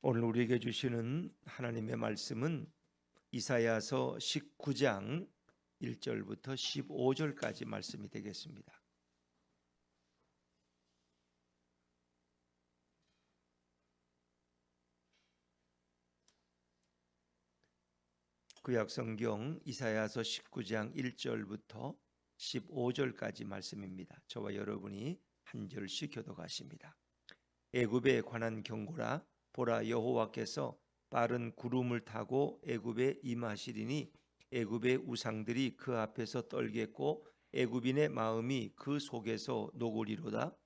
오늘 우리에게 주시는 하나님의 말씀은 이사야서 19장 1절부터 15절까지 말씀이 되겠습니다. 구약성경 이사야서 19장 1절부터 15절까지 말씀입니다. 저와 여러분이 한 절씩 교독하십니다. 애굽에 관한 경고라. 보라, 여호와께서 빠른 구름을 타고 애굽에 임하시리니 애굽의 우상들이 그 앞에서 떨겠고 애굽인의 마음이 그 속에서 녹으리로다.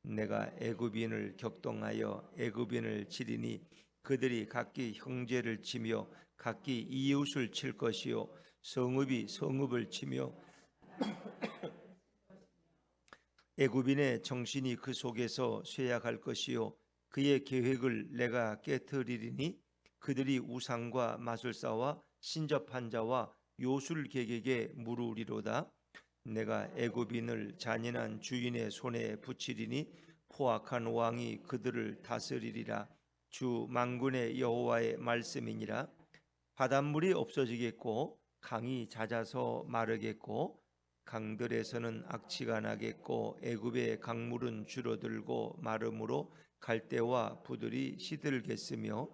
내가 애굽인을 격동하여 애굽인을 치리니 그들이 각기 형제를 치며 각기 이웃을 칠 것이요 성읍이 성읍을 치며 애굽인의 정신이 그 속에서 쇠약할 것이요 그의 계획을 내가 깨트리리니 그들이 우상과 마술사와 신접한 자와 요술객에게 물으리로다. 내가 애굽인을 잔인한 주인의 손에 붙이리니 포악한 왕이 그들을 다스리리라. 주 만군의 여호와의 말씀이니라. 바닷물이 없어지겠고 강이 잦아서 마르겠고 강들에서는 악취가 나겠고 애굽의 강물은 줄어들고 마름으로 갈대와 부들이 시들겠으며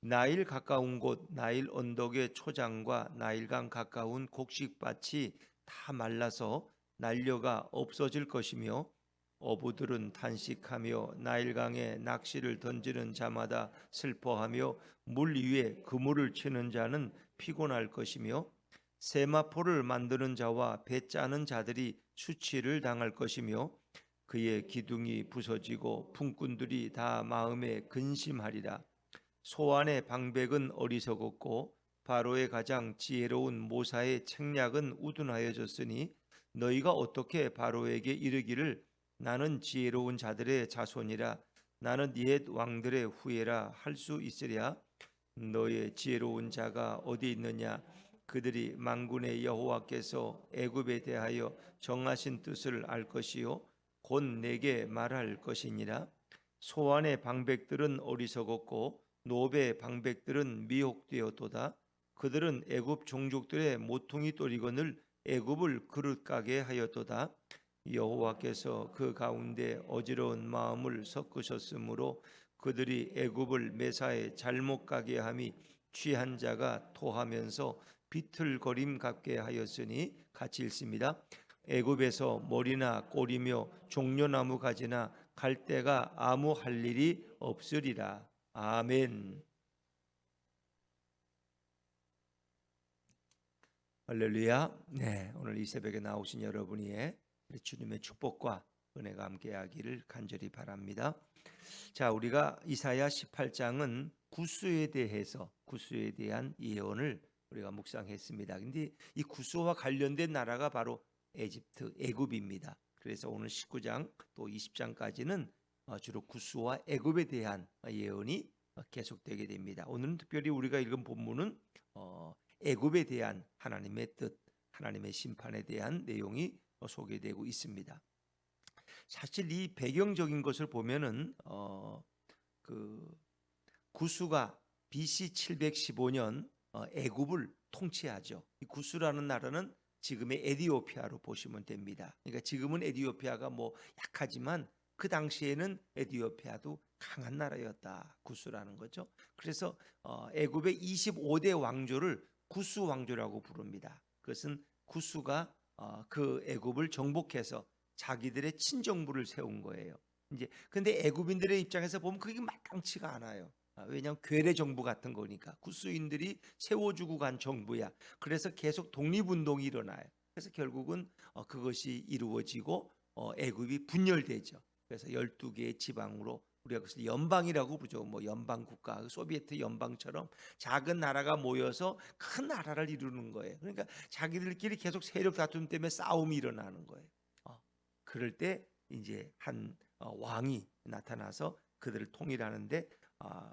나일 가까운 곳 나일 언덕의 초장과 나일강 가까운 곡식밭이 다 말라서 난려가 없어질 것이며 어부들은 탄식하며 나일강에 낚시를 던지는 자마다 슬퍼하며 물 위에 그물을 치는 자는 피곤할 것이며 세마포를 만드는 자와 배 짜는 자들이 수치를 당할 것이며 그의 기둥이 부서지고 품꾼들이 다 마음에 근심하리라. 소안의 방백은 어리석었고 바로의 가장 지혜로운 모사의 책략은 우둔하여졌으니 너희가 어떻게 바로에게 이르기를 나는 지혜로운 자들의 자손이라 나는 옛 왕들의 후예라 할 수 있으랴. 너의 지혜로운 자가 어디 있느냐. 그들이 만군의 여호와께서 애굽에 대하여 정하신 뜻을 알 것이요 곧 내게 말할 것이니라. 소안의 방백들은 어리석었고 노베의 방백들은 미혹되었도다. 그들은 애굽 종족들의 모퉁이 돌이건을 애굽을 그릇가게 하였도다. 여호와께서 그 가운데 어지러운 마음을 섞으셨으므로 그들이 애굽을 매사에 잘못 가게 함이 취한 자가 토하면서 비틀거림 같게 하였으니 같이 읽습니다. 애굽에서 머리나 꼬리며 종려나무 가지나 갈대가 아무 할 일이 없으리라. 아멘. 할렐루야. 네, 오늘 이 새벽에 나오신 여러분의 주님의 축복과 은혜가 함께하기를 간절히 바랍니다. 자, 우리가 이사야 18장은 구수에 대한 예언을 우리가 묵상했습니다. 근데 이 구수와 관련된 나라가 바로 애굽입니다. 그래서 오늘 19장 또 20장까지는 주로 구수와 애굽에 대한 예언이 계속되게 됩니다. 오늘은 특별히 우리가 읽은 본문은 애굽에 대한 하나님의 뜻, 하나님의 심판에 대한 내용이 소개되고 있습니다. 사실 이 배경적인 것을 보면은 그 구수가 BC 715년 애굽을 통치하죠. 이 구수라는 나라는 지금의 에티오피아로 보시면 됩니다. 그러니까 지금은 에티오피아가 뭐 약하지만 그 당시에는 에티오피아도 강한 나라였다. 구수라는 거죠. 그래서 애굽의 25대 왕조를 구수 왕조라고 부릅니다. 그것은 구수가 그 애굽을 정복해서 자기들의 친정부를 세운 거예요. 이제 근데 애굽인들의 입장에서 보면 그게 마땅치가 않아요. 왜냐하면 괴뢰 정부 같은 거니까 구스인들이 세워주고 간 정부야. 그래서 계속 독립운동이 일어나요. 그래서 결국은 그것이 이루어지고 애굽이 분열되죠. 그래서 12개의 지방으로 우리가 그것을 연방이라고 부르죠. 뭐 연방국가, 소비에트 연방처럼 작은 나라가 모여서 큰 나라를 이루는 거예요. 그러니까 자기들끼리 계속 세력 다툼 때문에 싸움이 일어나는 거예요. 그럴 때 이제 한 왕이 나타나서 그들을 통일하는데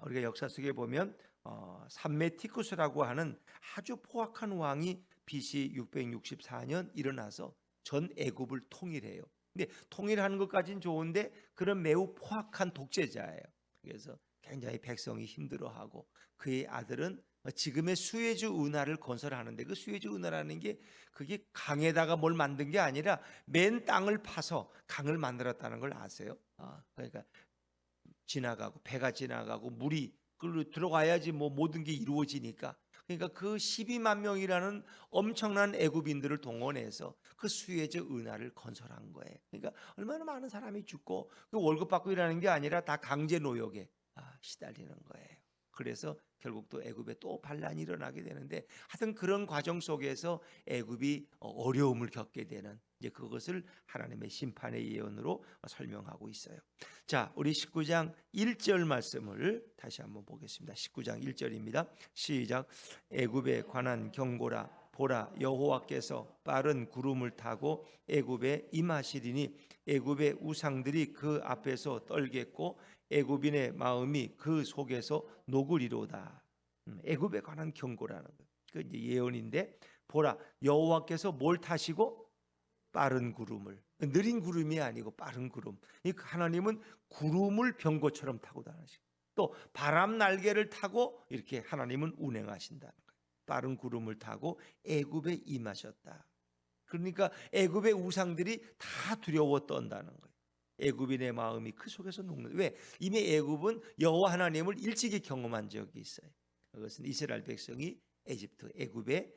우리가 역사 속에 보면 삼메티쿠스라고 하는 아주 포악한 왕이 BC 664년 일어나서 전 애굽을 통일해요. 근데 통일하는 것까지는 좋은데 그런 매우 포악한 독재자예요. 그래서 굉장히 백성이 힘들어하고 그의 아들은 지금의 수에즈 운하를 건설하는데 그 수에즈 운하라는 게 그게 강에다가 뭘 만든 게 아니라 맨 땅을 파서 강을 만들었다는 걸 아세요? 그러니까 지나가고 배가 지나가고 물이 끌로 들어가야지 뭐 모든 게 이루어지니까 그러니까 그 12만 명이라는 엄청난 애굽인들을 동원해서 그 수에즈 운하를 건설한 거예요. 그러니까 얼마나 많은 사람이 죽고 그 월급 받고 일하는 게 아니라 다 강제 노역에 시달리는 거예요. 그래서 결국 또 애굽에 또 반란이 일어나게 되는데 하여튼 그런 과정 속에서 애굽이 어려움을 겪게 되는 이제 그것을 하나님의 심판의 예언으로 설명하고 있어요. 자, 우리 19장 1절 말씀을 다시 한번 보겠습니다. 19장 1절입니다. 시작. 애굽에 관한 경고라. 보라, 여호와께서 빠른 구름을 타고 애굽에 임하시리니 애굽의 우상들이 그 앞에서 떨겠고 애굽인의 마음이 그 속에서 녹으리로다. 애굽에 관한 경고라는 거. 그 이제 예언인데 보라, 여호와께서 뭘 타시고 빠른 구름을, 느린 구름이 아니고 빠른 구름. 하나님은 구름을 병거처럼 타고 다니시고 또 바람 날개를 타고 이렇게 하나님은 운행하신다는 거예요. 빠른 구름을 타고 애굽에 임하셨다. 그러니까 애굽의 우상들이 다 두려워 떤다는 거예요. 애굽인의 마음이 그 속에서 녹는. 왜? 이미 애굽은 여호와 하나님을 일찍이 경험한 적이 있어요. 그것은 이스라엘 백성이 애굽에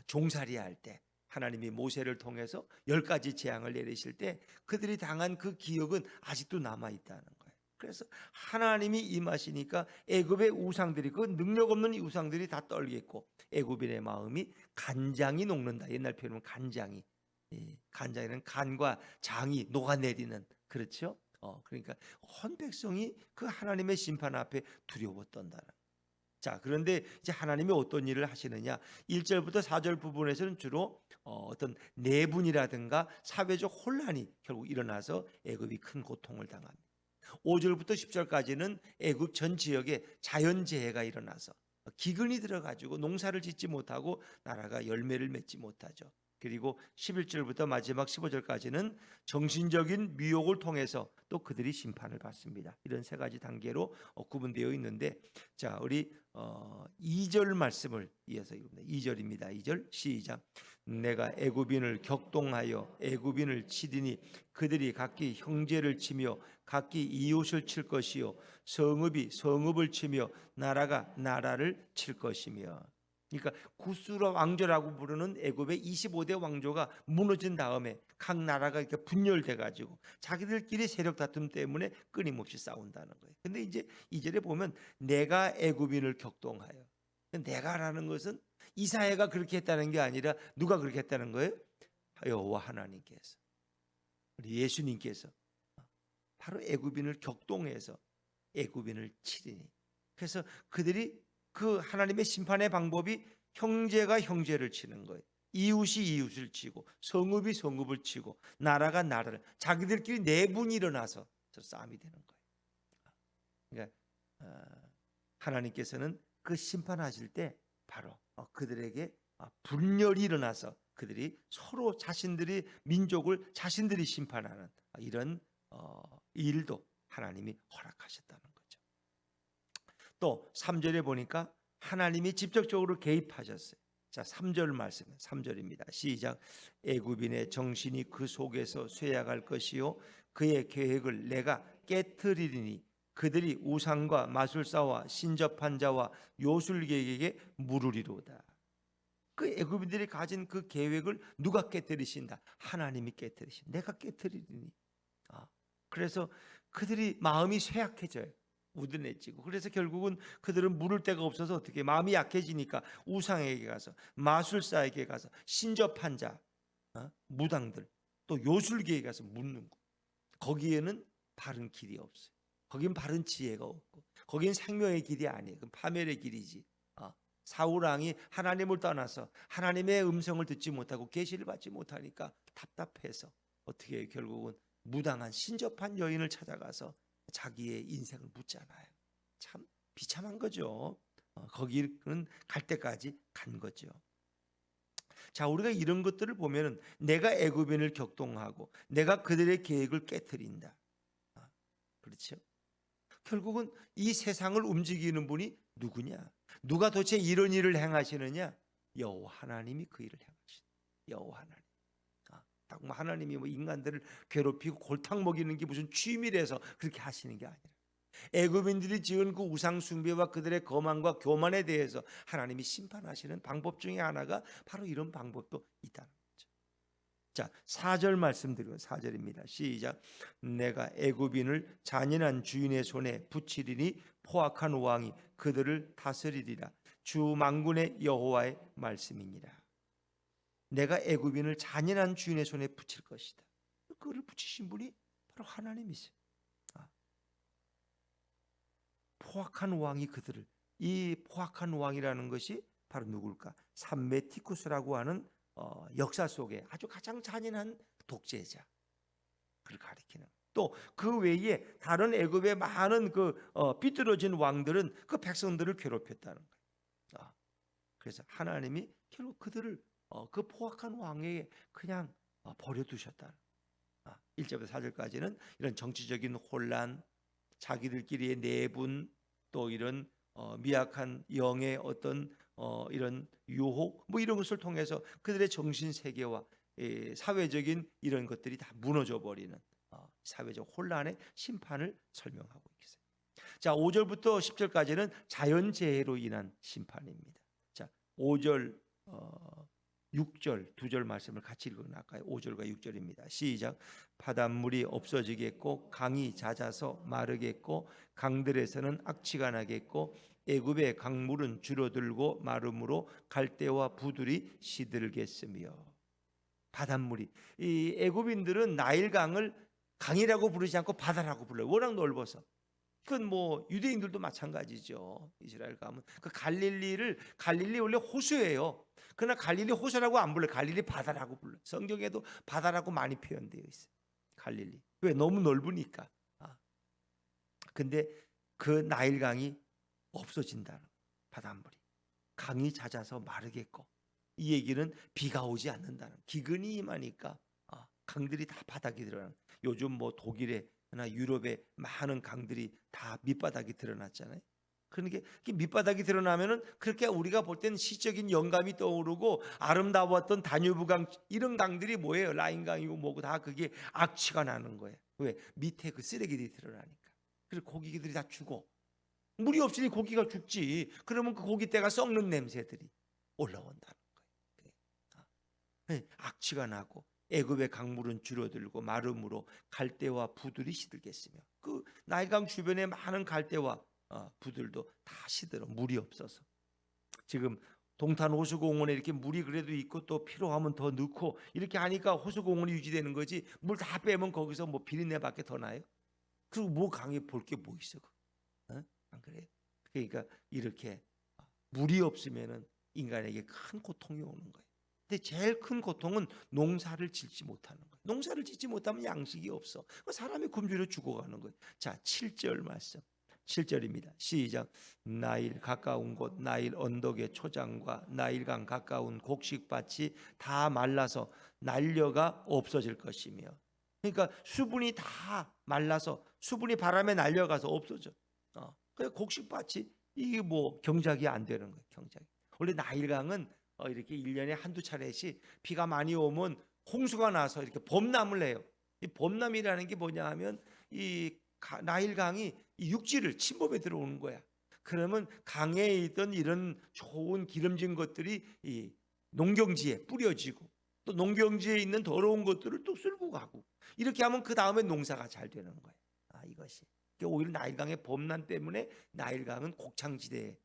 종살이할 때 하나님이 모세를 통해서 10가지 재앙을 내리실 때 그들이 당한 그 기억은 아직도 남아 있다는 거예요. 그래서 하나님이 임하시니까 애굽의 우상들이 그 능력 없는 이 우상들이 다 떨겠고 애굽인의 마음이 간장이 녹는다. 옛날 표현은 간장이. 간장이는 간과 장이 녹아내리는 그렇죠? 그러니까 온 백성이 그 하나님의 심판 앞에 두려워 떤다는. 자, 그런데 이제 하나님이 어떤 일을 하시느냐? 1절부터 4절 부분에서는 주로 어떤 내분이라든가 사회적 혼란이 결국 일어나서 애굽이 큰 고통을 당합니다. 5절부터 10절까지는 애굽 전 지역에 자연재해가 일어나서 기근이 들어가지고 농사를 짓지 못하고 나라가 열매를 맺지 못하죠. 그리고 11절부터 마지막 15절까지는 정신적인 미혹을 통해서 또 그들이 심판을 받습니다. 이런 세 가지 단계로 구분되어 있는데, 자, 우리 2절 말씀을 이어서 읽습니다. 2절입니다. 2절 시작. 내가 애굽인을 격동하여 애굽인을 치리니 그들이 각기 형제를 치며 각기 이웃을 칠 것이요 성읍이 성읍을 치며 나라가 나라를 칠 것이며. 그러니까 구스라 왕조라고 부르는 애굽의 25대 왕조가 무너진 다음에 각 나라가 이렇게 분열돼 가지고 자기들끼리 세력 다툼 때문에 끊임없이 싸운다는 거예요. 근데 이제 2절에 보면 내가 애굽인을 격동하여. 내가라는 것은 이사야가 그렇게 했다는 게 아니라 누가 그렇게 했다는 거예요? 여호와 하나님께서, 우리 예수님께서 바로 애굽인을 격동해서 애굽인을 치리니. 그래서 그들이 그 하나님의 심판의 방법이 형제가 형제를 치는 거예요. 이웃이 이웃을 치고 성읍이 성읍을 치고 나라가 나라를, 자기들끼리 내분이 일어나서 싸움이 되는 거예요. 그러니까 하나님께서는 그 심판하실 때 바로 그들에게 분열이 일어나서 그들이 서로 자신들이 민족을 자신들이 심판하는 이런 일도 하나님이 허락하셨다는 거죠. 또 3절에 보니까 하나님이 직접적으로 개입하셨어요. 자, 3절 말씀, 3절입니다. 시작. 애굽인의 정신이 그 속에서 쇠약할 것이요 그의 계획을 내가 깨트리리니 그들이 우상과 마술사와 신접한 자와 요술객에게 물으리로다. 그 애굽인들이 가진 그 계획을 누가 깨뜨리신다? 하나님이 깨뜨리신. 내가 깨뜨리리니. 그래서 그들이 마음이 쇠약해져요. 우둔해지고. 그래서 결국은 그들은 물을 데가 없어서 어떻게 마음이 약해지니까 우상에게 가서 마술사에게 가서 신접한 자, 무당들, 또 요술계에 가서 묻는 거. 거기에는 바른 길이 없어요. 거긴 바른 지혜가 없고 거긴 생명의 길이 아니에요. 그건 파멸의 길이지. 사울 왕이 하나님을 떠나서 하나님의 음성을 듣지 못하고 계시를 받지 못하니까 답답해서 어떻게 해요? 결국은 무당한 신접한 여인을 찾아가서 자기의 인생을 묻잖아요. 참 비참한 거죠. 거기는 갈 때까지 간 거죠. 자, 우리가 이런 것들을 보면은 내가 애굽인을 격동하고 내가 그들의 계획을 깨트린다. 그렇죠? 결국은 이 세상을 움직이는 분이 누구냐? 누가 도대체 이런 일을 행하시느냐? 여호와 하나님이 그 일을 행하시는 여호와 하나님. 딱 하나님이 뭐 인간들을 괴롭히고 골탕 먹이는 게 무슨 취미라서 그렇게 하시는 게 아니라 애굽인들이 지은 그 우상 숭배와 그들의 거만과 교만에 대해서 하나님이 심판하시는 방법 중에 하나가 바로 이런 방법도 있다는 거죠. 자, 4절 말씀드리고 4절입니다. 시작. 내가 애굽인을 잔인한 주인의 손에 붙이리니 포악한 왕이 그들을 다스리리라. 주 만군의 여호와의 말씀이니라. 내가 애굽인을 잔인한 주인의 손에 붙일 것이다. 그를 붙이신 분이 바로 하나님이세요. 포악한 왕이 그들을, 이 포악한 왕이라는 것이 바로 누굴까? 삼메티쿠스라고 하는 역사 속에 아주 가장 잔인한 독재자, 그를 가리키는. 또 그 외에 다른 애굽의 많은 삐뚤어진 왕들은 그 백성들을 괴롭혔다는 거예요. 그래서 하나님이 결국 그들을 그 포악한 왕에게 그냥 버려두셨다. 1절부터 4절까지는 이런 정치적인 혼란, 자기들끼리의 내분, 또 이런 미약한 영의 어떤 이런 유혹, 뭐 이런 것을 통해서 그들의 정신 세계와 사회적인 이런 것들이 다 무너져 버리는 사회적 혼란의 심판을 설명하고 있어요. 자, 5절부터 10절까지는 자연재해로 인한 심판입니다. 자, 5절 6절 두 절 말씀을 같이 읽어나갈까요? 5절과 6절입니다. 시작. 바닷물이 없어지겠고 강이 잦아서 마르겠고 강들에서는 악취가 나겠고 애굽의 강물은 줄어들고 마름으로 갈대와 부들이 시들겠으며. 바닷물이, 이 애굽인들은 나일강을 강이라고 부르지 않고 바다라고 불러요. 워낙 넓어서. 그건 뭐 유대인들도 마찬가지죠. 이스라엘 가면 그 갈릴리 원래 호수예요. 그러나 갈릴리 호수라고 안 불러요. 갈릴리 바다라고 불러요. 성경에도 바다라고 많이 표현되어 있어요. 갈릴리. 왜? 너무 넓으니까. 근데 그 나일강이 없어진다는 거예요. 바닷물이. 강이 잦아서 마르겠고, 이 얘기는 비가 오지 않는다는, 기근이 임하니까 강들이 다 바닥이 드러나는. 요즘 뭐 독일에나 유럽의 많은 강들이 다 밑바닥이 드러났잖아요. 그러니까 밑바닥이 드러나면은 그렇게 우리가 볼 때는 시적인 영감이 떠오르고 아름다웠던 다뉴브강 이런 강들이 뭐예요? 라인강이고 뭐고 다 그게 악취가 나는 거예요. 왜? 밑에 그 쓰레기들이 드러나니까. 그래서 고기들이 다 죽어. 물이 없으니 고기가 죽지. 그러면 그 고기떼가 썩는 냄새들이 올라온다는 거예요. 악취가 나고 애굽의 강물은 줄어들고 마름으로 갈대와 부들이 시들겠으며, 그 나일강 주변에 많은 갈대와 부들도 다 시들어, 물이 없어서. 지금 동탄 호수공원에 이렇게 물이 그래도 있고 또 필요하면 더 넣고 이렇게 하니까 호수공원이 유지되는 거지, 물 다 빼면 거기서 뭐 비린내밖에 더 나요? 그리고 뭐 강에 볼 게 뭐 있어? 안 그래요? 그러니까 이렇게 물이 없으면은 인간에게 큰 고통이 오는 거예요. 근데 제일 큰 고통은 농사를 짓지 못하는 거예요. 농사를 짓지 못하면 양식이 없어. 사람이 굶주려 죽어가는 거예요. 자, 7절 말씀. 7절입니다. 시작. 나일 가까운 곳, 나일 언덕의 초장과 나일강 가까운 곡식밭이 다 말라서 날려가 없어질 것이며. 그러니까 수분이 다 말라서 수분이 바람에 날려가서 없어져. 그 곡식밭이 이게 뭐 경작이 안 되는 거예요. 경작이. 원래 나일강은 이렇게 1년에 한두 차례씩 비가 많이 오면 홍수가 나서 이렇게 범람을 해요. 이 범람이라는 게 뭐냐 하면 이 나일강이 이 육지를 침범해 들어오는 거야. 그러면 강에 있던 이런 좋은 기름진 것들이 이 농경지에 뿌려지고 또 농경지에 있는 더러운 것들을 또 쓸고 가고, 이렇게 하면 그 다음에 농사가 잘 되는 거예요. 이것이. 오히려 나일강의 범람 때문에 나일강은 곡창지대,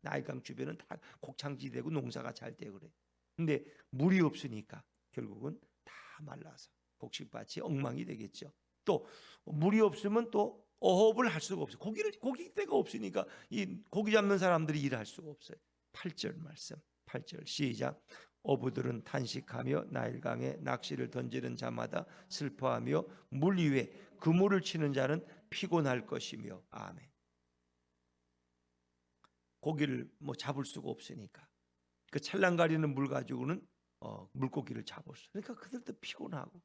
나일강 주변은 다 곡창지대고 농사가 잘 되고 그래. 근데 물이 없으니까 결국은 다 말라서 곡식밭이 엉망이 되겠죠. 또 물이 없으면 또 어업을 할 수가 없어요. 고기떼가 없으니까 이 고기 잡는 사람들이 일할 수가 없어요. 8절 말씀. 8절 시작. 어부들은 탄식하며 나일강에 낚시를 던지는 자마다 슬퍼하며 물 위에 그물을 치는 자는 피곤할 것이며. 아멘. 고기를 뭐 잡을 수가 없으니까 그 찰랑거리는 물 가지고는 물고기를 잡을 수. 그러니까 그들도 피곤하고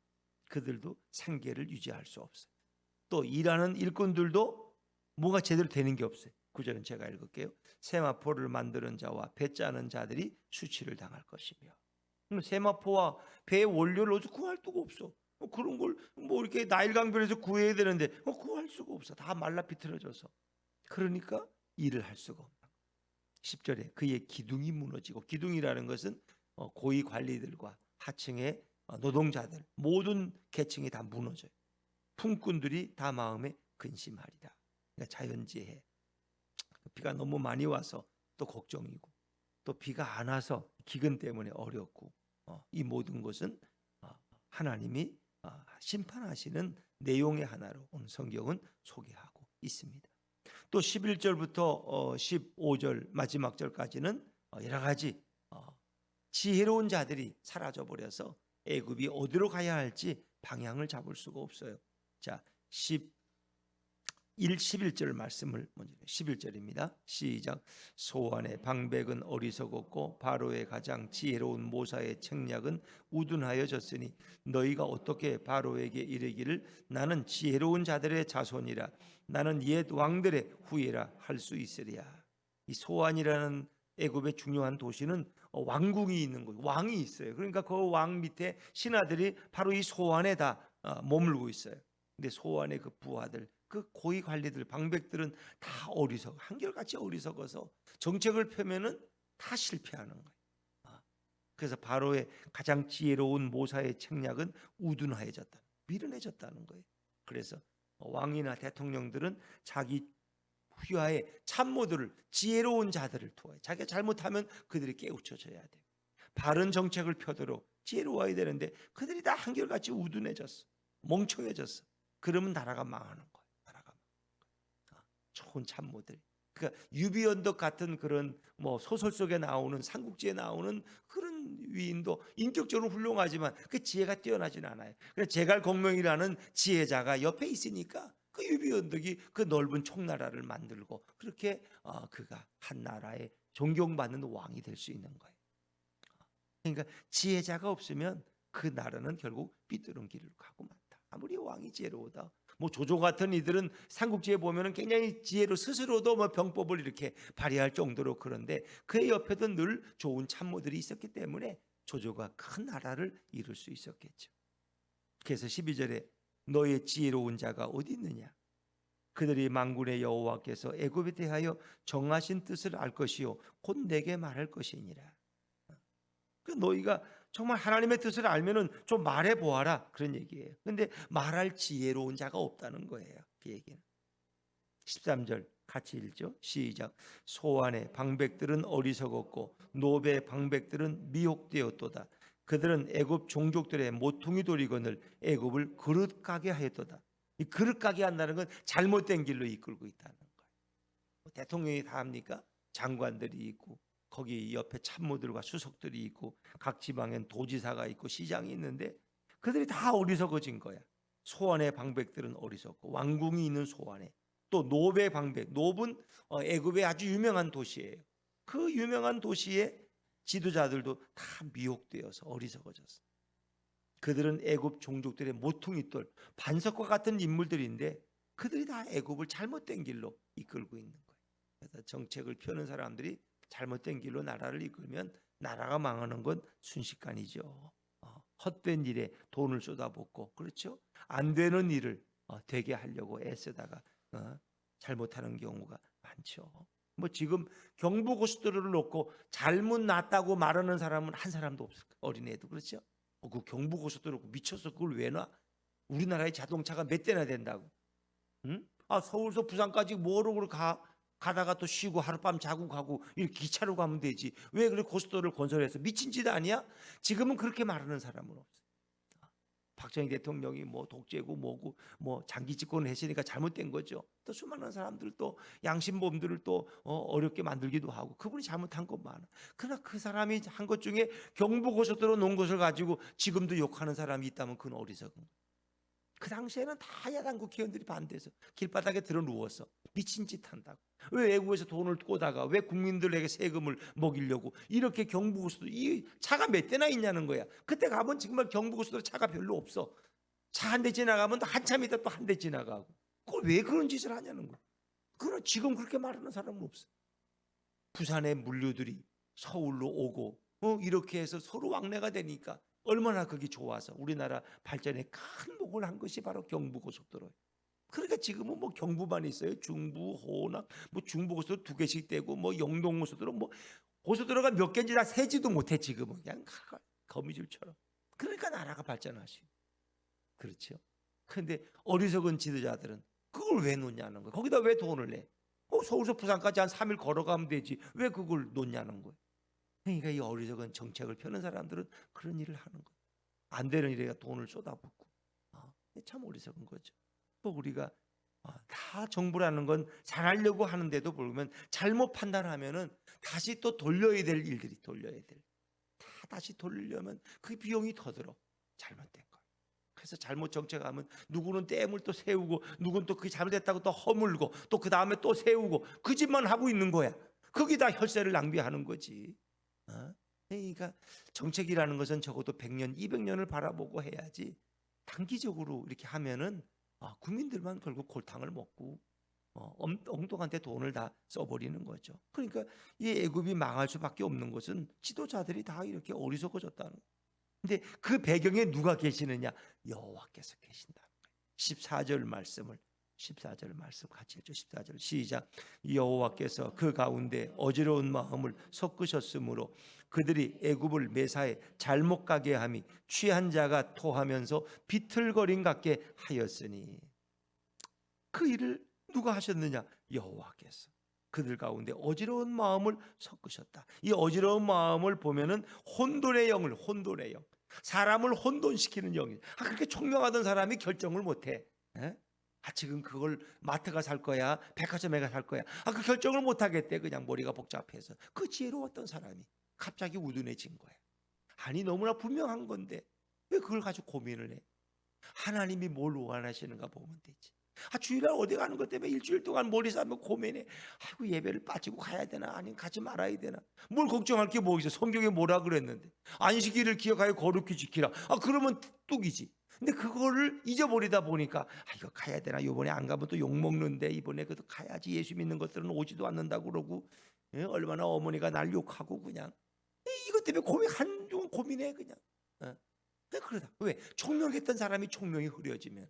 그들도 생계를 유지할 수 없어요. 또 일하는 일꾼들도 뭐가 제대로 되는 게 없어요. 구절은 제가 읽을게요. 세마포를 만드는 자와 배 짜는 자들이 수치를 당할 것이며. 세마포와 배의 원료를 어디서 구할 수가 없어. 그런 걸 뭐 이렇게 나일강변에서 구해야 되는데 구할 수가 없어. 다 말라 비틀어져서. 그러니까 일을 할 수가 없다. 10절에 그의 기둥이 무너지고, 기둥이라는 것은 고위 관리들과 하층의 노동자들 모든 계층이 다 무너져요. 품꾼들이 다 마음에 근심하리라. 그러니까 자연재해, 비가 너무 많이 와서 또 걱정이고, 또 비가 안 와서 기근 때문에 어렵고, 이 모든 것은 하나님이 심판하시는 내용의 하나로 오늘 성경은 소개하고 있습니다. 또 11절부터 15절 마지막 절까지는 여러 가지 지혜로운 자들이 사라져 버려서 애굽이 어디로 가야 할지 방향을 잡을 수가 없어요. 자, 11절 말씀을 먼저 11절입니다. 시작. 소환의 방백은 어리석었고 바로의 가장 지혜로운 모사의 책략은 우둔하여졌으니 너희가 어떻게 바로에게 이르기를 나는 지혜로운 자들의 자손이라 나는 옛 왕들의 후예라 할 수 있으랴. 이 소환이라는 애굽의 중요한 도시는 왕궁이 있는 거예요. 왕이 있어요. 그러니까 그 왕 밑에 신하들이 바로 이 소환에 다 머물고 있어요. 근데 소환의 그 부하들, 그 고위 관리들, 방백들은 다 어리석어, 한결같이 어리석어서 정책을 펴면은 다 실패하는 거예요. 그래서 바로의 가장 지혜로운 모사의 책략은 우둔하여졌다, 미련해졌다는 거예요. 그래서 왕이나 대통령들은 자기 휘하에 참모들을, 지혜로운 자들을 두어요. 자기가 잘못하면 그들이 깨우쳐져야 돼요. 바른 정책을 펴도록 지혜로워야 되는데 그들이 다 한결같이 우둔해졌어, 멍청해졌어. 그러면 나라가 망하는 거예요. 나라가 좋은 참모들, 그러니까 유비언덕 같은 그런 뭐 소설 속에 나오는, 삼국지에 나오는 그런 위인도 인격적으로 훌륭하지만 그 지혜가 뛰어나진 않아요. 그래서 제갈공명이라는 지혜자가 옆에 있으니까 그 유비언덕이 그 넓은 총나라를 만들고 그렇게 그가 한 나라의 존경받는 왕이 될 수 있는 거예요. 그러니까 지혜자가 없으면 그 나라는 결국 삐뚤은 길을 가고 만다. 아무리 왕이 지혜로우다, 뭐 조조 같은 이들은 삼국지에 보면은 굉장히 지혜로 스스로도 뭐 병법을 이렇게 발휘할 정도로, 그런데 그의 옆에도 늘 좋은 참모들이 있었기 때문에 조조가 큰 나라를 이룰 수 있었겠죠. 그래서 12절에 너의 지혜로운 자가 어디 있느냐? 그들이 만군의 여호와께서 애굽에 대하여 정하신 뜻을 알 것이요 곧 내게 말할 것이니라. 그 너희가 정말 하나님의 뜻을 알면은 좀 말해 보아라, 그런 얘기예요. 근데 말할 지혜로운 자가 없다는 거예요. 그 얘기는. 13절 같이 읽죠. 시작. 소환의 방백들은 어리석었고 노베의 방백들은 미혹되었도다. 그들은 애굽 종족들의 모퉁이 돌이건을 애굽을 그릇 가게 하였도다. 이 그릇 가게 한다는 건 잘못된 길로 이끌고 있다는 거예요. 대통령이 다 합니까? 장관들이 있고 거기 옆에 참모들과 수석들이 있고 각 지방엔 도지사가 있고 시장이 있는데 그들이 다 어리석어진 거야. 소환의 방백들은 어리석고, 왕궁이 있는 소환에, 또 노베 방백, 노브는 애굽의 아주 유명한 도시예요. 그 유명한 도시의 지도자들도 다 미혹되어서 어리석어졌어. 그들은 애굽 종족들의 모퉁이돌, 반석과 같은 인물들인데 그들이 다 애굽을 잘못된 길로 이끌고 있는 거예요. 그래서 정책을 펴는 사람들이 잘못된 길로 나라를 이끌면 나라가 망하는 건 순식간이죠. 헛된 일에 돈을 쏟아붓고, 그렇죠? 안 되는 일을 되게 하려고 애쓰다가 잘못하는 경우가 많죠. 뭐 지금 경부고속도로를 놓고 잘못 났다고 말하는 사람은 한 사람도 없을 거예요. 어린애도 그렇죠? 그 경부고속도로 미쳐서 그걸 왜 놔? 우리나라의 자동차가 몇 대나 된다고? 응? 서울서 부산까지 뭐로 가다가 또 쉬고 하룻밤 자고 가고 이렇게 기차로 가면 되지. 왜 그렇게 고속도로를 건설해서 미친 짓 아니야? 지금은 그렇게 말하는 사람은 없어요. 박정희 대통령이 뭐 독재고 뭐고 뭐 장기 집권을 했으니까 잘못된 거죠. 또 수많은 사람들, 또 양심범들을 또 어렵게 만들기도 하고 그분이 잘못한 것 많아. 그러나 그 사람이 한 것 중에 경부고속도로 놓은 것을 가지고 지금도 욕하는 사람이 있다면 그건 어리석은 거예요. 그 당시에는 다 야당 국회의원들이 반대해서 길바닥에 들어 누웠어. 미친 짓 한다고. 왜 외국에서 돈을 꽂아가? 왜 국민들에게 세금을 먹이려고 이렇게 경부고속도로, 이 차가 몇 대나 있냐는 거야. 그때 가면 정말 경부고속도로 차가 별로 없어. 차 한 대 지나가면 또 한참 있다 또 한 대 지나가고. 그걸 왜 그런 짓을 하냐는 거야. 그러나 지금 그렇게 말하는 사람은 없어. 부산의 물류들이 서울로 오고 이렇게 해서 서로 왕래가 되니까 얼마나 그게 좋아서 우리나라 발전에 큰 목을 한 것이 바로 경부고속도로예요. 그러니까 지금은 뭐 경부만 있어요. 중부, 호남, 뭐 중부고속도로 2개씩 되고 뭐 영동고속도로 뭐 고속도로가 몇 개인지 다 세지도 못해 지금은 그냥 거미줄처럼. 그러니까 나라가 발전하시고 그렇죠. 그런데 어리석은 지도자들은 그걸 왜 놓냐는 거예요. 거기다 왜 돈을 내? 서울에서 부산까지 한 3일 걸어가면 되지. 왜 그걸 놓냐는 거예요. 그러니까 이 어리석은 정책을 펴는 사람들은 그런 일을 하는 거예요. 안 되는 일에 돈을 쏟아붓고. 참 어리석은 거죠. 또 우리가 다 정부라는 건 잘하려고 하는데도 보면 잘못 판단하면은 다시 또 돌려야 될 일들이 다 다시 돌리려면 그 비용이 더 들어. 잘못된 거. 그래서 잘못 정책하면 누구는 댐을 또 세우고 누구는 또 그게 잘못됐다고 또 허물고 또 그 다음에 또 세우고 그 짓만 하고 있는 거야. 그게 다 혈세를 낭비하는 거지. 그러니까 정책이라는 것은 적어도 100년, 200년을 바라보고 해야지 단기적으로 이렇게 하면은 국민들만 결국 골탕을 먹고 엉뚱한 데 돈을 다 써버리는 거죠. 그러니까 이 애굽이 망할 수밖에 없는 것은 지도자들이 다 이렇게 어리석어졌다는 거예요. 근데 그 배경에 누가 계시느냐? 여호와께서 계신다. 14절 말씀 같이 읽죠. 14절 시작. 여호와께서 그 가운데 어지러운 마음을 섞으셨으므로 그들이 애굽을 매사에 잘못 가게 함이 취한 자가 토하면서 비틀거림 같게 하였으니 그 일을 누가 하셨느냐? 여호와께서 그들 가운데 어지러운 마음을 섞으셨다. 이 어지러운 마음을 보면은 혼돈의 영, 사람을 혼돈시키는 영이. 그렇게 총명하던 사람이 결정을 못해. 지금 그걸 마트가 살 거야, 백화점에 살 거야. 그 결정을 못 하겠대. 그냥 머리가 복잡해서. 그 지혜로웠던 사람이 갑자기 우둔해진 거야. 아니 너무나 분명한 건데 왜 그걸 가지고 고민을 해? 하나님이 뭘 원하시는가 보면 되지. 주일날 어디 가는 것 때문에 일주일 동안 머리 싸면 고민해. 아이고 예배를 빠지고 가야 되나 아니면 가지 말아야 되나. 뭘 걱정할 게 뭐 있어. 성경에 뭐라 그랬는데 안식일을 기억하여 거룩히 지키라. 그러면 뚝이지. 근데 그거를 잊어버리다 보니까 이거 가야 되나, 이번에 안 가면 또 욕먹는데 이번에 그래도 가야지. 예수 믿는 것들은 오지도 않는다고 그러고 얼마나 어머니가 날 욕하고 그냥 이것 때문에 한동안 고민해 그냥. 그러다 왜? 총명했던 사람이 총명이 흐려지면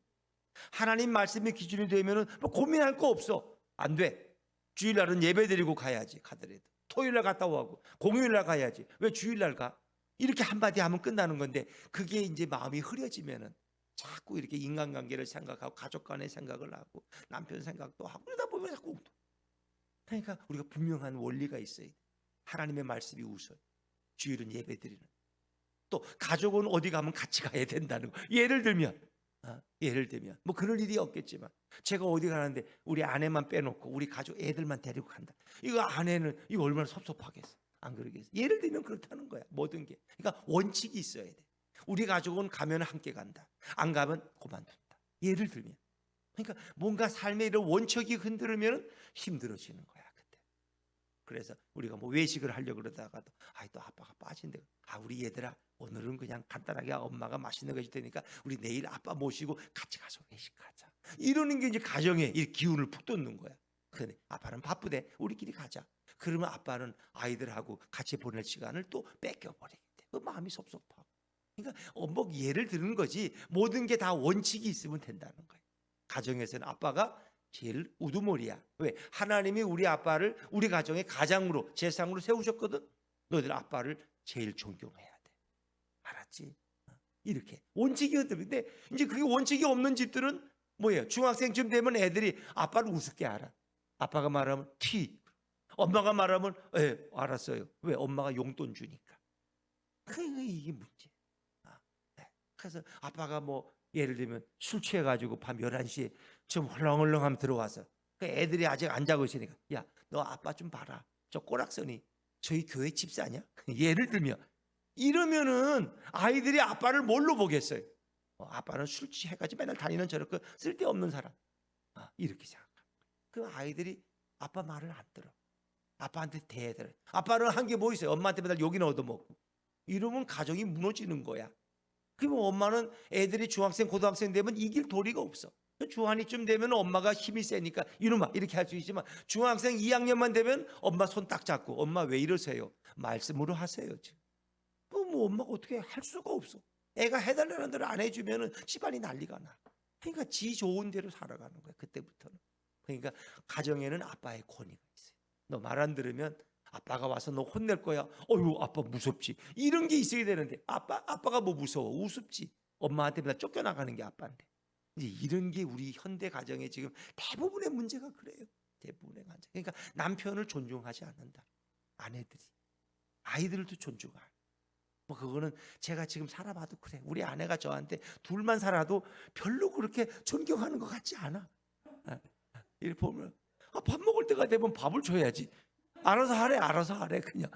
하나님 말씀이 기준이 되면은 뭐 고민할 거 없어. 안 돼. 주일날은 예배 드리고 가야지. 가더라도 토요일날 갔다 오고 공휴일날 가야지. 왜 주일날 가? 이렇게 한마디 하면 끝나는 건데 그게 이제 마음이 흐려지면은 자꾸 이렇게 인간관계를 생각하고 가족 간의 생각을 하고 남편 생각도 하고 그러다 보면 자꾸 그러니까 우리가 분명한 원리가 있어야 돼. 하나님의 말씀이 우선. 주일은 예배 드리는. 또 가족은 어디 가면 같이 가야 된다는 거. 예를 들면 뭐 그럴 일이 없겠지만 제가 어디 가는데 우리 아내만 빼놓고 우리 가족 애들만 데리고 간다. 이거 아내는 이거 얼마나 섭섭하겠어. 안 그러겠어. 예를 들면 그렇다는 거야. 모든 게. 그러니까 원칙이 있어야 돼. 우리 가족은 가면 함께 간다. 안 가면 그만둔다. 예를 들면. 그러니까 뭔가 삶의 이런 원칙이 흔들리면 힘들어지는 거야. 그때. 그래서 우리가 뭐 외식을 하려고 그러다가도 또 아빠가 빠진대. 우리 얘들아 오늘은 그냥 간단하게 엄마가 맛있는 거 해줄 테니까 우리 내일 아빠 모시고 같이 가서 외식하자. 이러는 게 이제 가정에 이 기운을 푹 돋는 거야. 그런데 아빠는 바쁘대. 우리끼리 가자. 그러면 아빠는 아이들하고 같이 보낼 시간을 또 뺏겨버리겠대. 그 마음이 섭섭하고. 그러니까 뭐 예를 드는 거지 모든 게 다 원칙이 있으면 된다는 거예요. 가정에서는 아빠가 제일 우두머리야. 왜? 하나님이 우리 아빠를 우리 가정의 가장으로 제상으로 세우셨거든. 너희들 아빠를 제일 존경해야 돼. 알았지? 이렇게 원칙이 없는데 이제 그게 원칙이 없는 집들은 뭐예요? 중학생쯤 되면 애들이 아빠를 우습게 알아. 아빠가 말하면 티, 엄마가 말하면 알았어요. 왜? 엄마가 용돈 주니까. 이게 문제. 그래서 아빠가 뭐 예를 들면 술 취해가지고 밤 11시에 좀 헐렁헐렁하면 들어와서 애들이 아직 안 자고 있으니까 야, 너 아빠 좀 봐라. 저 꼬락서니 저희 교회 집사냐? 예를 들면 이러면은 아이들이 아빠를 뭘로 보겠어요? 아빠는 술 취해가지고 맨날 다니는 저렇게 쓸데없는 사람. 이렇게 생각합니다. 그 아이들이 아빠 말을 안 들어. 아빠한테 대들어. 아빠는 한 게 뭐 있어요? 엄마한테 맨날 욕이나 얻어먹고. 이러면 가정이 무너지는 거야. 그러면 엄마는 애들이 중학생, 고등학생 되면 이길 도리가 없어. 중학년쯤 되면 엄마가 힘이 세니까 이놈아 이렇게 할 수 있지만 중학생 2학년만 되면 엄마 손 딱 잡고 엄마 왜 이러세요? 말씀으로 하세요. 지금. 뭐 엄마가 어떻게 할 수가 없어. 애가 해달라는 대로 안 해주면 집안이 난리가 나. 그러니까 지 좋은 대로 살아가는 거야. 그때부터는. 그러니까 가정에는 아빠의 권위가 있어요. 너 말 안 들으면 아빠가 와서 너 혼낼 거야. 어휴 아빠 무섭지. 이런 게 있어야 되는데 아빠가 뭐 무서워. 우습지. 엄마한테 맨날 쫓겨나가는 게 아빠인데. 이제 이런 게 우리 현대 가정에 지금 대부분의 문제가 그래요. 대부분의 가정. 그러니까 남편을 존중하지 않는다. 아내들이. 아이들도 존중 안. 뭐 그거는 제가 지금 살아봐도 그래. 우리 아내가 저한테 둘만 살아도 별로 그렇게 존경하는 것 같지 않아. 이렇게 보면 밥 먹을 때가 되면 밥을 줘야지. 알아서 하래 그냥.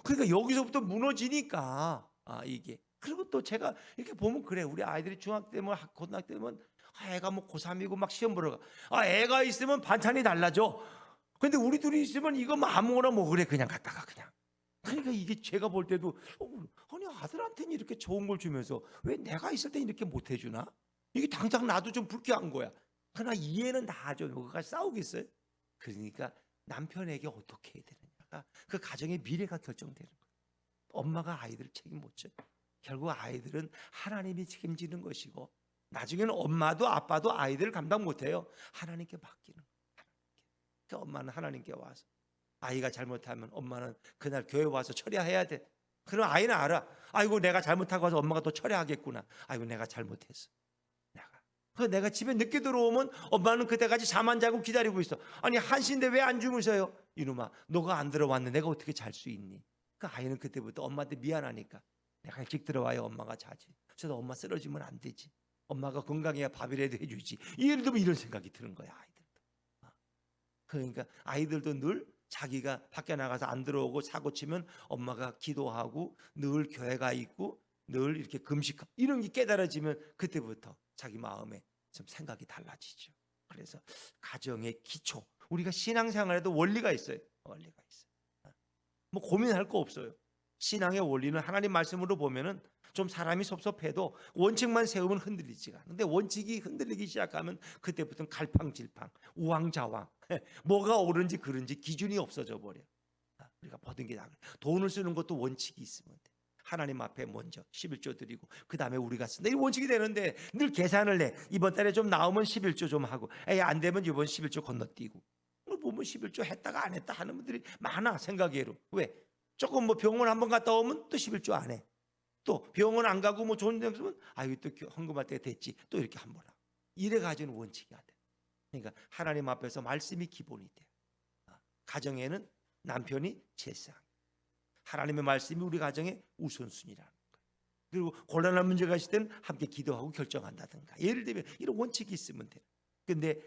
그러니까 여기서부터 무너지니까 이게. 그리고 또 제가 이렇게 보면 그래. 우리 아이들이 중학교 되면 고등학교 되면 애가 뭐 고3이고 막 시험 보러 가. 애가 있으면 반찬이 달라져. 근데 우리 둘이 있으면 이거 뭐 아무거나 먹으래 그냥 갖다가 그냥. 그러니까 이게 제가 볼 때도 아니 아들한테는 이렇게 좋은 걸 주면서 왜 내가 있을 때 이렇게 못 해주나? 이게 당장 나도 좀 불쾌한 거야. 그러나 이해는 다 하죠. 뭐가 싸우겠어요? 그러니까 남편에게 어떻게 해야 되느냐가 그 가정의 미래가 결정되는 거예요. 엄마가 아이들을 책임 못 져요. 결국 아이들은 하나님이 책임지는 것이고 나중에는 엄마도 아빠도 아이들을 감당 못해요. 하나님께 맡기는 거예요. 그러니까 엄마는 하나님께 와서 아이가 잘못하면 엄마는 그날 교회 와서 처리해야 돼. 그럼 아이는 알아. 아이고 내가 잘못하고 와서 엄마가 또 처리하겠구나. 아이고 내가 잘못했어. 그래서 내가 집에 늦게 들어오면 엄마는 그때까지 잠 안 자고 기다리고 있어. 아니 1시인데 왜 안 주무셔요? 이놈아 너가 안 들어왔는데 내가 어떻게 잘 수 있니? 그 아이는 그때부터 엄마한테 미안하니까 내가 일찍 들어와야 엄마가 자지. 그래서 엄마 쓰러지면 안 되지. 엄마가 건강해야 밥이라도 해주지. 예를 들면 이런 생각이 드는 거야 아이들도. 그러니까 아이들도 늘 자기가 밖에 나가서 안 들어오고 사고 치면 엄마가 기도하고 늘 교회가 있고 늘 이렇게 금식하고 이런 게 깨달아지면 그때부터 자기 마음에 좀 생각이 달라지죠. 그래서 가정의 기초, 우리가 신앙생활에도 원리가 있어요. 원리가 있어요. 뭐 고민할 거 없어요. 신앙의 원리는 하나님 말씀으로 보면은 좀 사람이 섭섭해도 원칙만 세우면 흔들리지가 않아. 근데 원칙이 흔들리기 시작하면 그때부터는 갈팡질팡, 우왕좌왕, 뭐가 옳은지 그른지 기준이 없어져 버려. 우리가 모든 게 다 그래. 돈을 쓰는 것도 원칙이 있으면 돼. 하나님 앞에 먼저 11조 드리고 그 다음에 우리가 쓴다. 이 원칙이 되는데 늘 계산을 해. 이번 달에 좀 나오면 11조 좀 하고 안 되면 이번 11조 건너뛰고. 오늘 보면 11조 했다가 안 했다 하는 분들이 많아. 생각외로. 왜? 조금 뭐 병원 한번 갔다 오면 또 11조 안 해. 또 병원 안 가고 뭐 좋은 데 있으면 또 헌금할 때가 됐지. 또 이렇게 한번 하고. 이래 가지는 원칙이 안 돼. 그러니까 하나님 앞에서 말씀이 기본이 돼. 가정에는 남편이 제상. 하나님의 말씀이 우리 가정의 우선순위라는 거예요. 그리고 곤란한 문제가 있을 때는 함께 기도하고 결정한다든가. 예를 들면 이런 원칙이 있으면 돼요. 근데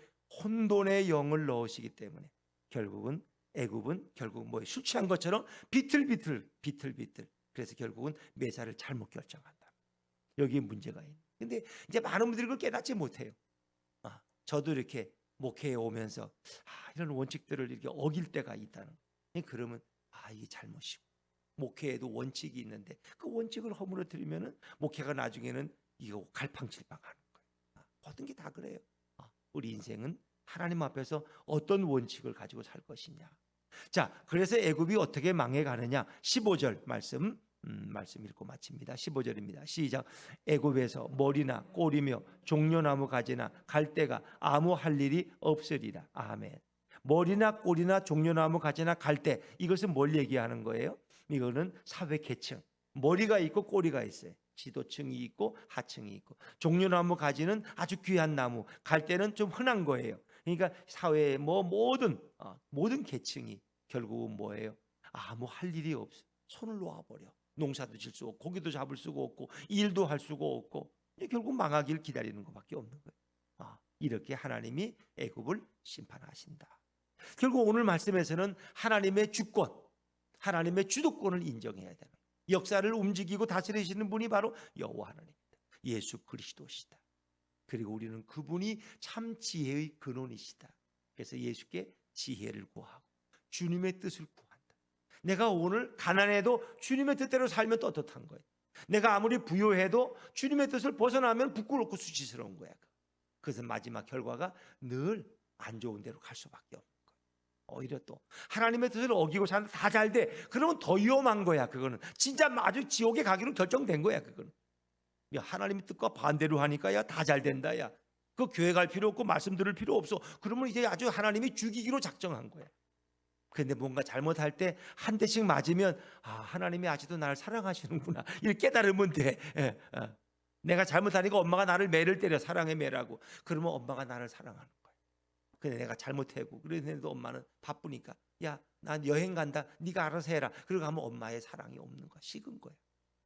혼돈의 영을 넣으시기 때문에 결국은 애굽은 결국 뭐 술 취한 것처럼 비틀비틀. 그래서 결국은 매사를 잘못 결정한다. 여기에 문제가 있는. 근데 이제 많은 분들이 그걸 깨닫지 못해요. 저도 이렇게 목회에 오면서 이런 원칙들을 이렇게 어길 때가 있다는 거예요. 그러면 이게 잘못이고. 목회에도 원칙이 있는데 그 원칙을 허물어뜨리면은 목회가 나중에는 이거 갈팡질팡하는 거예요. 모든 게 다 그래요. 우리 인생은 하나님 앞에서 어떤 원칙을 가지고 살 것이냐. 자, 그래서 애굽이 어떻게 망해가느냐. 15절 말씀 읽고 마칩니다. 15절입니다. 시작. 애굽에서 머리나 꼬리며 종려나무 가지나 갈대가 아무 할 일이 없으리라. 아멘. 머리나 꼬리나 종려나무 가지나 갈대, 이것은 뭘 얘기하는 거예요? 이거는 사회 계층. 머리가 있고 꼬리가 있어요. 지도층이 있고 하층이 있고. 종려나무 가지는 아주 귀한 나무, 갈대는 좀 흔한 거예요. 그러니까 사회의 모든 계층이 결국은 뭐예요? 아무 할 일이 없어. 손을 놓아버려. 농사도 질 수 없고 고기도 잡을 수가 없고 일도 할 수가 없고 결국 망하기를 기다리는 것밖에 없는 거예요. 이렇게 하나님이 애굽을 심판하신다. 결국 오늘 말씀에서는 하나님의 주권, 하나님의 주도권을 인정해야 되는 거예요. 역사를 움직이고 다스리시는 분이 바로 여호와 하나님입니다. 예수 그리스도시다. 그리고 우리는 그분이 참 지혜의 근원이시다. 그래서 예수께 지혜를 구하고 주님의 뜻을 구한다. 내가 오늘 가난해도 주님의 뜻대로 살면 떳떳한 거예요. 내가 아무리 부유해도 주님의 뜻을 벗어나면 부끄럽고 수치스러운 거야. 그것은 마지막 결과가 늘 안 좋은 데로 갈 수밖에 없는 거예요. 오히려 또 하나님의 뜻을 어기고 사는데 다 잘 돼. 그러면 더 위험한 거야. 그거는 진짜 아주 지옥에 가기로 결정된 거야. 그거는. 야, 하나님의 뜻과 반대로 하니까 야 다 잘 된다. 야, 그 교회 갈 필요 없고 말씀 들을 필요 없어. 그러면 이제 아주 하나님이 죽이기로 작정한 거야. 근데 뭔가 잘못할 때 한 대씩 맞으면 아, 하나님이 아직도 나를 사랑하시는구나. 이렇게 깨달으면 돼. 예, 내가 잘못하니까 엄마가 나를 매를 때려. 사랑의 매라고. 그러면 엄마가 나를 사랑하는 거야. 근데 내가 잘못하고 그랬는데도 엄마는 바쁘니까 야, 난 여행 간다. 네가 알아서 해라. 그러고 하면 엄마의 사랑이 없는 거야. 식은 거야.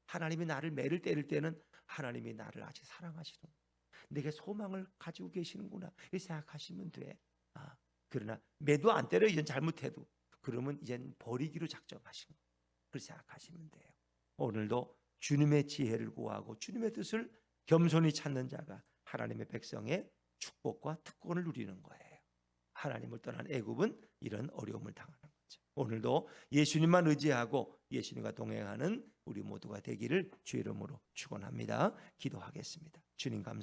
하나님이 나를 매를 때릴 때는 하나님이 나를 아직 사랑하시는 거야. 내게 소망을 가지고 계시는구나. 이렇게 생각하시면 돼. 그러나 매도 안 때려. 이젠 잘못해도. 그러면 이젠 버리기로 작정하신 거예요. 그렇게 생각하시면 돼요. 오늘도 주님의 지혜를 구하고 주님의 뜻을 겸손히 찾는 자가 하나님의 백성의 축복과 특권을 누리는 거예요. 하나님을 떠난 애굽은 이런 어려움을 당하는 거죠. 오늘도 예수님만 의지하고 예수님과 동행하는 우리 모두가 되기를 주의 이름으로 축원합니다. 기도하겠습니다. 주님 감사합니다.